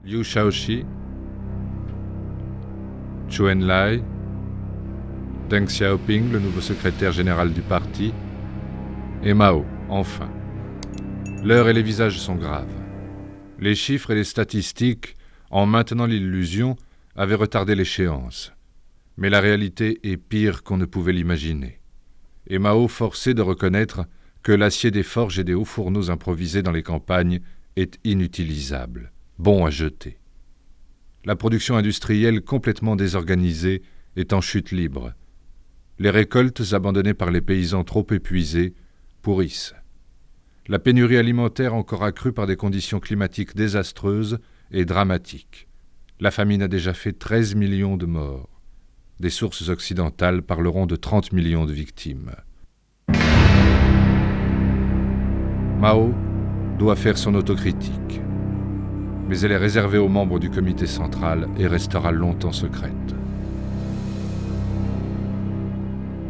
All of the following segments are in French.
Liu Shaoqi, Zhou Enlai, Deng Xiaoping, le nouveau secrétaire général du parti, et Mao, enfin. L'heure et les visages sont graves. Les chiffres et les statistiques, en maintenant l'illusion, avaient retardé l'échéance. Mais la réalité est pire qu'on ne pouvait l'imaginer. Et Mao forcé de reconnaître que l'acier des forges et des hauts fourneaux improvisés dans les campagnes est inutilisable, bon à jeter. La production industrielle complètement désorganisée est en chute libre. Les récoltes abandonnées par les paysans trop épuisés pourrissent. La pénurie alimentaire encore accrue par des conditions climatiques désastreuses et dramatiques. La famine a déjà fait 13 millions de morts. Des sources occidentales parleront de 30 millions de victimes. Mao doit faire son autocritique, mais elle est réservée aux membres du comité central et restera longtemps secrète.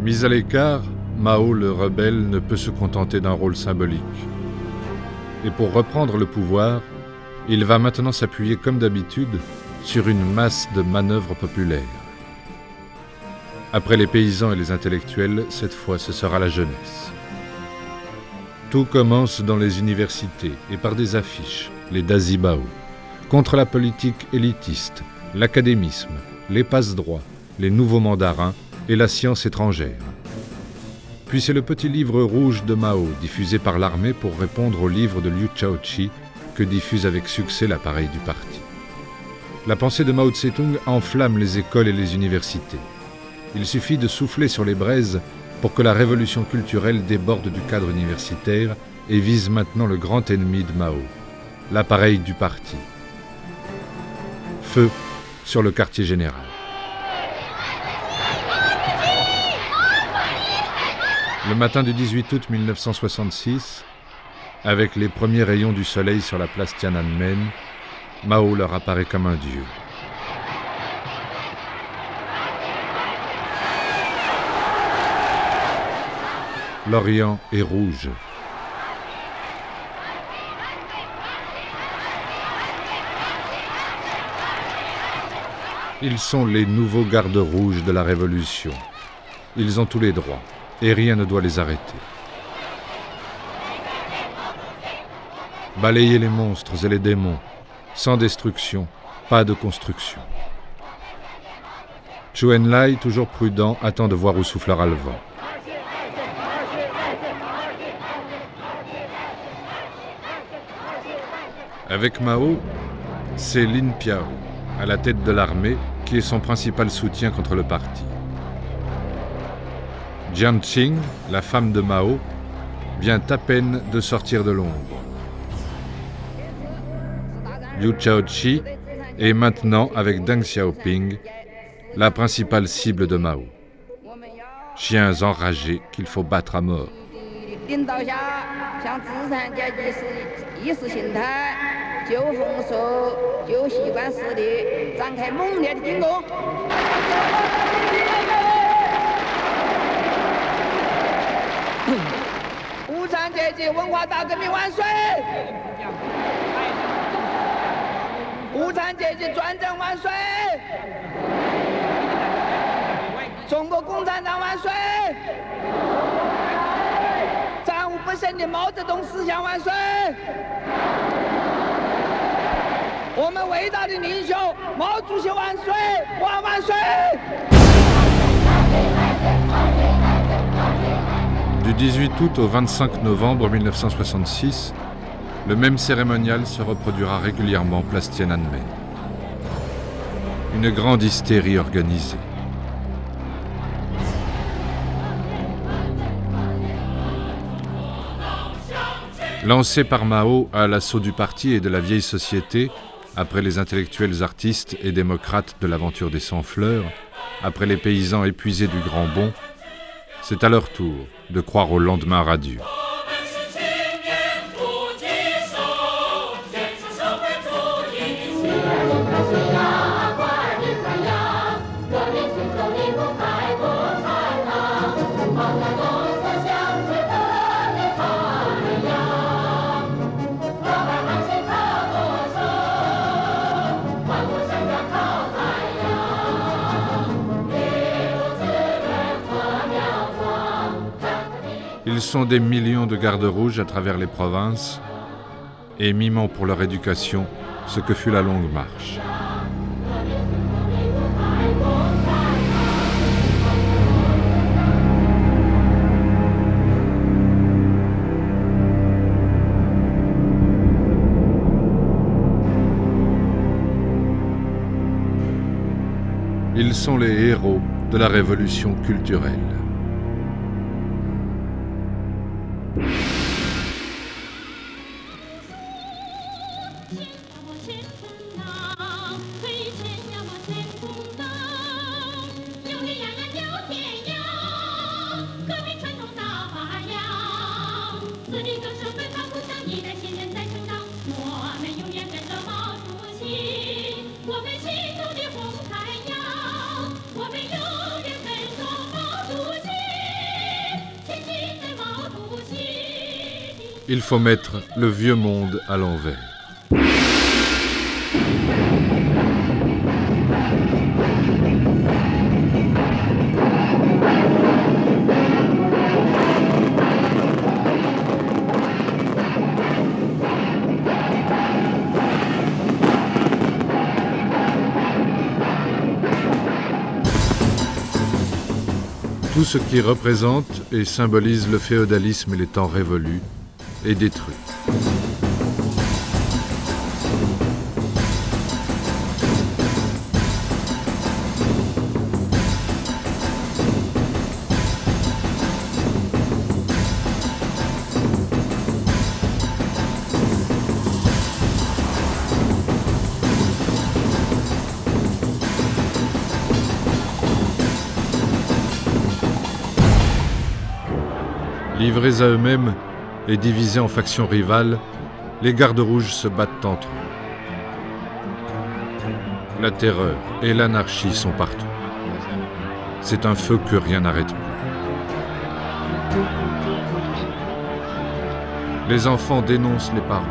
Mis à l'écart, Mao le rebelle ne peut se contenter d'un rôle symbolique. Et pour reprendre le pouvoir, il va maintenant s'appuyer comme d'habitude sur une masse de manœuvres populaires. Après les paysans et les intellectuels, cette fois ce sera la jeunesse. Tout commence dans les universités et par des affiches, les Dazibao, contre la politique élitiste, l'académisme, les passe-droits, les nouveaux mandarins et la science étrangère. Puis c'est le petit livre rouge de Mao, diffusé par l'armée pour répondre au livre de Liu Shaoqi, que diffuse avec succès l'appareil du parti. La pensée de Mao Tse-tung enflamme les écoles et les universités. Il suffit de souffler sur les braises pour que la révolution culturelle déborde du cadre universitaire et vise maintenant le grand ennemi de Mao, l'appareil du parti. Feu sur le quartier général. Le matin du 18 août 1966, avec les premiers rayons du soleil sur la place Tiananmen, Mao leur apparaît comme un dieu. L'Orient est rouge. Ils sont les nouveaux gardes rouges de la Révolution. Ils ont tous les droits, et rien ne doit les arrêter. Balayer les monstres et les démons, sans destruction, pas de construction. Zhou Enlai, toujours prudent, attend de voir où soufflera le vent. Avec Mao, c'est Lin Piao, à la tête de l'armée, qui est son principal soutien contre le parti. Jiang Qing, la femme de Mao, vient à peine de sortir de l'ombre. Liu Shaoqi est maintenant, avec Deng Xiaoping, la principale cible de Mao. Chiens enragés qu'il faut battre à mort. Du 18 août au 25 novembre 1966, le même cérémonial se reproduira régulièrement place Tiananmen. Une grande hystérie organisée. Lancé par Mao à l'assaut du parti et de la vieille société, après les intellectuels artistes et démocrates de l'aventure des Sans-Fleurs, après les paysans épuisés du Grand Bond, c'est à leur tour de croire au lendemain radieux. Ils sont des millions de gardes rouges à travers les provinces et mimant pour leur éducation ce que fut la longue marche. Ils sont les héros de la révolution culturelle. Il faut mettre le vieux monde à l'envers. Tout ce qui représente et symbolise le féodalisme et les temps révolus est détruit. Livrés à eux-mêmes et divisés en factions rivales, les gardes rouges se battent entre eux. La terreur et l'anarchie sont partout. C'est un feu que rien n'arrête plus. Les enfants dénoncent les parents.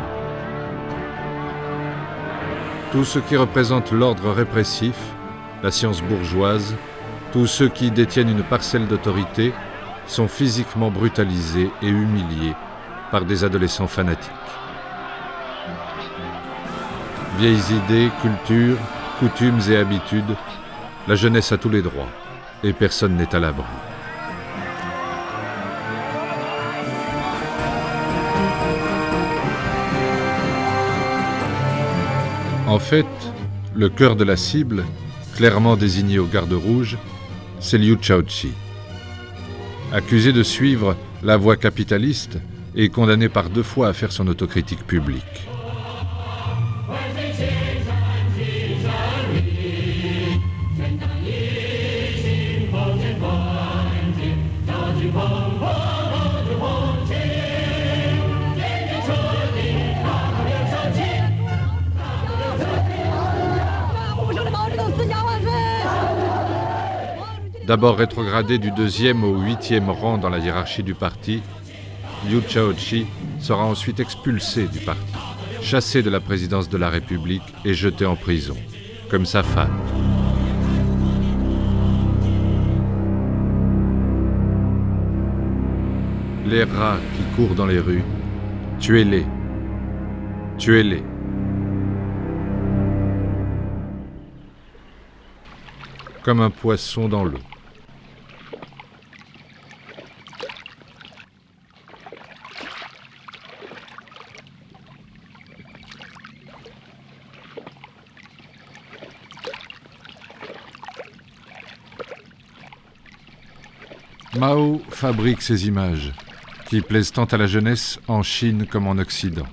Tout ce qui représente l'ordre répressif, la science bourgeoise, tous ceux qui détiennent une parcelle d'autorité sont physiquement brutalisés et humiliés par des adolescents fanatiques. Vieilles idées, cultures, coutumes et habitudes, la jeunesse a tous les droits et personne n'est à l'abri. En fait, le cœur de la cible, clairement désigné aux gardes rouges, c'est Liu Shaoqi. Accusé de suivre la voie capitaliste et condamné par 2 fois à faire son autocritique publique. D'abord rétrogradé du 2e au 8e rang dans la hiérarchie du parti, Liu Shaoqi sera ensuite expulsé du parti, chassé de la présidence de la République et jeté en prison, comme sa femme. Les rats qui courent dans les rues, tuez-les, tuez-les. Comme un poisson dans l'eau. Mao fabrique ces images, qui plaisent tant à la jeunesse en Chine comme en Occident.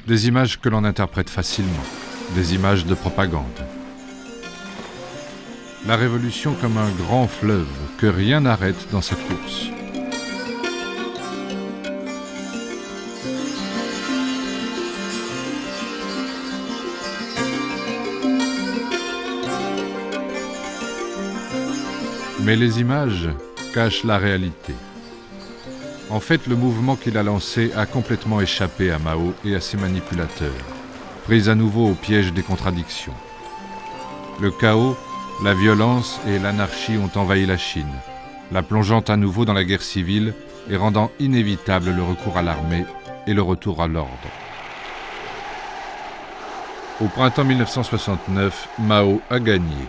Des images que l'on interprète facilement, des images de propagande. La révolution comme un grand fleuve que rien n'arrête dans sa course. Mais les images cachent la réalité. En fait, le mouvement qu'il a lancé a complètement échappé à Mao et à ses manipulateurs, pris à nouveau au piège des contradictions. Le chaos, la violence et l'anarchie ont envahi la Chine, la plongeant à nouveau dans la guerre civile et rendant inévitable le recours à l'armée et le retour à l'ordre. Au printemps 1969, Mao a gagné.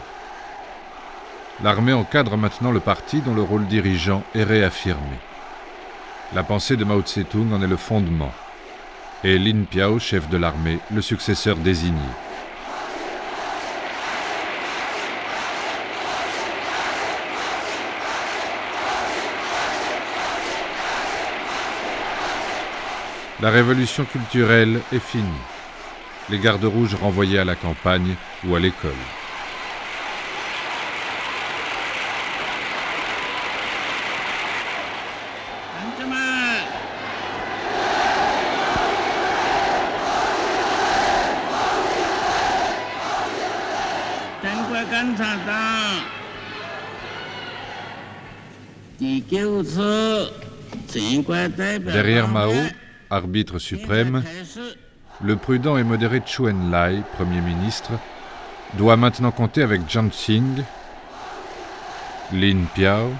L'armée encadre maintenant le parti dont le rôle dirigeant est réaffirmé. La pensée de Mao Tse-tung en est le fondement, et Lin Piao, chef de l'armée, le successeur désigné. La révolution culturelle est finie. Les gardes rouges renvoyés à la campagne ou à l'école. Derrière Mao, arbitre suprême, le prudent et modéré Chou En-lai, Premier ministre, doit maintenant compter avec Jiang Qing, Lin Piao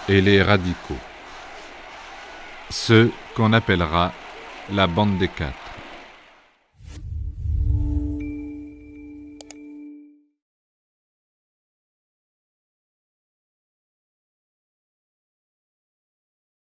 et les radicaux, ceux qu'on appellera la bande des quatre.